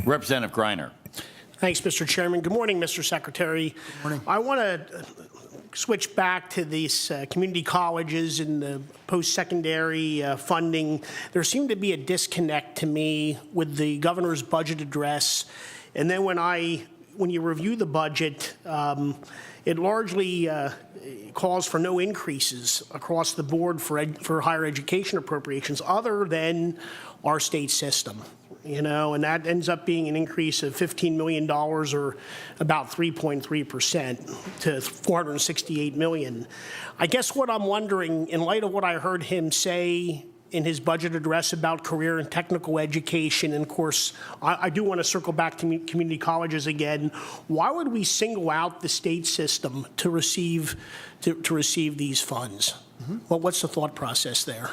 Representative Greiner. Thanks, Mr. Chairman. Good morning, Mr. Secretary. Good morning. I want to switch back to these community colleges and the post-secondary funding. There seemed to be a disconnect to me with the governor's budget address. And then when you review the budget, it largely calls for no increases across the board for higher education appropriations other than our state system. And that ends up being an increase of $15 million or about 3.3% to $468 million. I guess what I'm wondering, in light of what I heard him say in his budget address about career and technical education, and of course, I do want to circle back to community colleges again, why would we single out the state system to receive these funds? Well, what's the thought process there?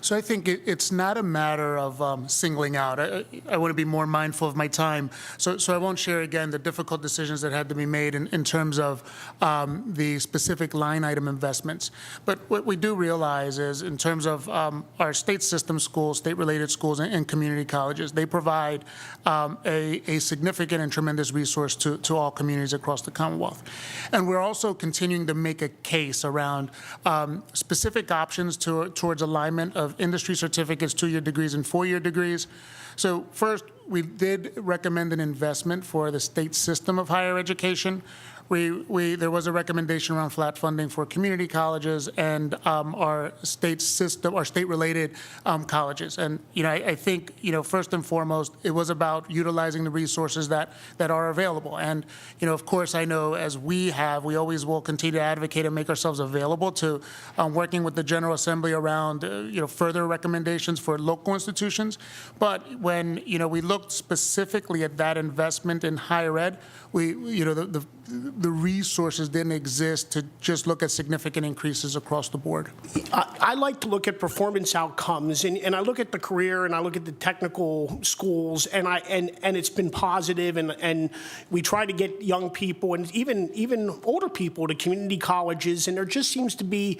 So I think it's not a matter of singling out. I want to be more mindful of my time. So I won't share again the difficult decisions that had to be made in terms of the specific line item investments. But what we do realize is in terms of our state system schools, state-related schools, and community colleges, they provide a significant and tremendous resource to all communities across the Commonwealth. And we're also continuing to make a case around specific options towards alignment of industry certificates, 2-year degrees and 4-year degrees. So first, we did recommend an investment for the state system of higher education. There was a recommendation around flat funding for community colleges and our state system, our state-related colleges. And I think first and foremost, it was about utilizing the resources that are available. And of course, I know as we always will continue to advocate and make ourselves available to working with the General Assembly around further recommendations for local institutions. But when we looked specifically at that investment in higher ed, the resources didn't exist to just look at significant increases across the board. I like to look at performance outcomes, and I look at the career, and I look at the technical schools, and it's been positive, and we try to get young people and even older people to community colleges, and there just seems to be.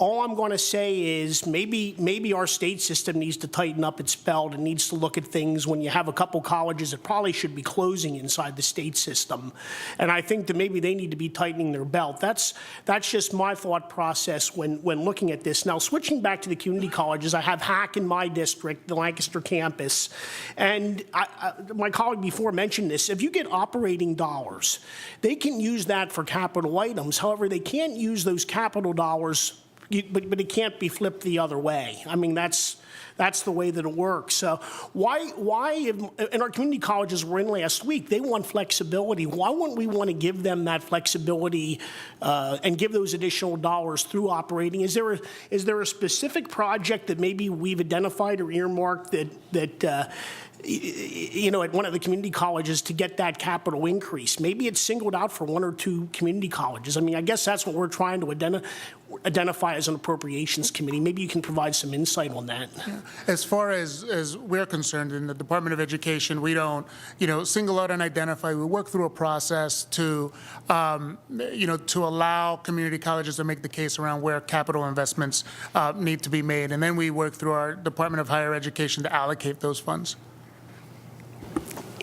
All I'm going to say is maybe our state system needs to tighten up its belt and needs to look at things when you have a couple colleges that probably should be closing inside the state system. And I think that maybe they need to be tightening their belt. That's just my thought process when looking at this. Now, switching back to the community colleges, I have HAC in my district, the Lancaster campus. And my colleague before mentioned this. If you get operating dollars, they can use that for capital items. However, they can't use those capital dollars but it can't be flipped the other way. I mean, that's the way that it works. So why, and our community colleges were in last week, they want flexibility. Why wouldn't we want to give them that flexibility and give those additional dollars through operating? Is there a specific project that maybe we've identified or earmarked that at one of the community colleges to get that capital increase? Maybe it's singled out for 1 or 2 community colleges. I mean, I guess that's what we're trying to identify as an appropriations committee. Maybe you can provide some insight on that. Yeah. As far as we're concerned in the Department of Education, we don't, single out and identify. We work through a process to, to allow community colleges to make the case around where capital investments need to be made. And then we work through our Department of Higher Education to allocate those funds.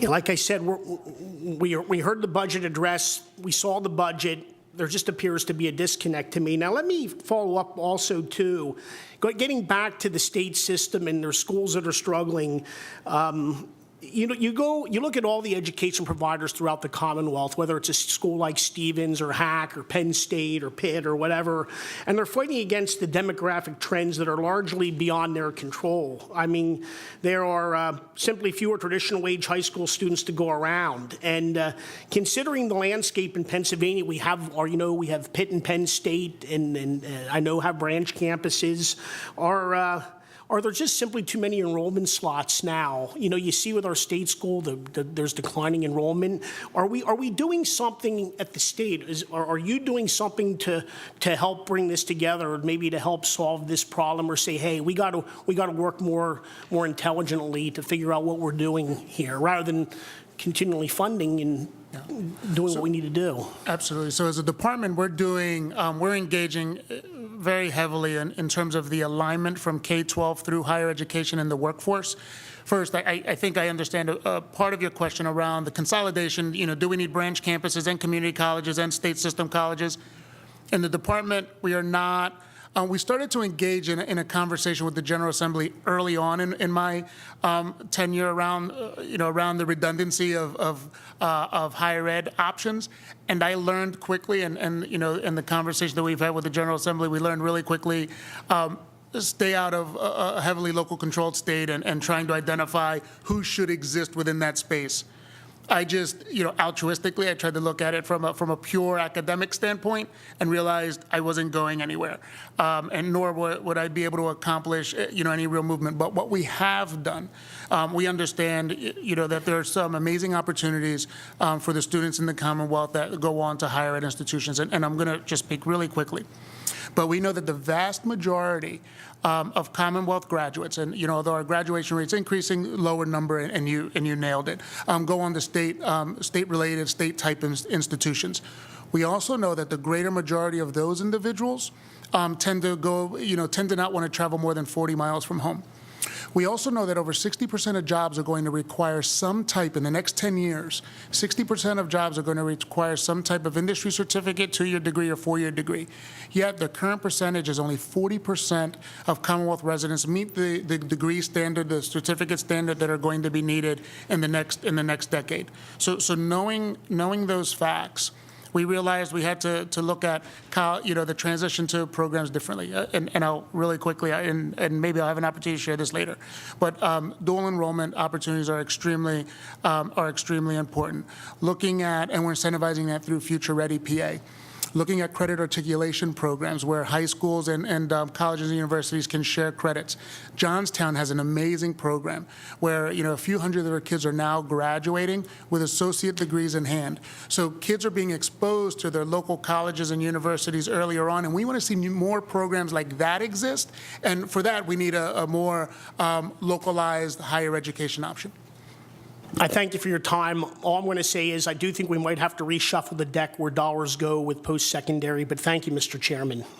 Like I said, we heard the budget address. We saw the budget. There just appears to be a disconnect to me. Now, let me follow up also, too. Getting back to the state system and their schools that are struggling, you look at all the education providers throughout the Commonwealth, whether it's a school like Stevens or HAC or Penn State or Pitt or whatever, and they're fighting against the demographic trends that are largely beyond their control. I mean, there are simply fewer traditional age high school students to go around, and considering the landscape in Pennsylvania, we have Pitt and Penn State, and I know have branch campuses. Are there just simply too many enrollment slots now? You see with our state school, there's declining enrollment. Are we doing something at the state? Are you doing something to help bring this together, or maybe to help solve this problem, or say, hey, we got to work more intelligently to figure out what we're doing here, rather than continually funding and doing what we need to do? Absolutely. So as a department, we're engaging very heavily in terms of the alignment from K-12 through higher education and the workforce. First, I think I understand a part of your question around the consolidation. Do we need branch campuses and community colleges and state system colleges? In the department, we are not. We started to engage in a conversation with the General Assembly early on in my tenure around the redundancy of higher ed options, and I learned quickly, and in the conversation that we've had with the General Assembly, we learned really quickly. Stay out of a heavily local controlled state and trying to identify who should exist within that space. I just, altruistically, I tried to look at it from a pure academic standpoint and realized I wasn't going anywhere, and nor would I be able to accomplish, any real movement. But what we have done, we understand, that there are some amazing opportunities for the students in the Commonwealth that go on to higher ed institutions, and I'm going to just speak really quickly. But we know that the vast majority of Commonwealth graduates, and although our graduation rate's increasing, lower number, and you nailed it, go on to state-related, state-type institutions. We also know that the greater majority of those individuals tend to not want to travel more than 40 miles from home. We also know that over 60% of jobs are going to require some type, in the next 10 years, 60% of jobs are going to require some type of industry certificate, 2-year degree, or 4-year degree. Yet the current percentage is only 40% of Commonwealth residents meet the degree standard, the certificate standard that are going to be needed in the next decade. So knowing those facts, we realized we had to look at the transition to programs differently. And I'll really quickly, and maybe I'll have an opportunity to share this later, but dual enrollment opportunities are extremely important. Looking at, and we're incentivizing that through Future Ready PA. Looking at credit articulation programs where high schools and colleges and universities can share credits. Johnstown has an amazing program where a few hundred of their kids are now graduating with associate degrees in hand. So kids are being exposed to their local colleges and universities earlier on, and we want to see more programs like that exist. And for that, we need a more localized higher education option. I thank you for your time. All I'm going to say is I do think we might have to reshuffle the deck where dollars go with post-secondary, but thank you, Mr. Chairman.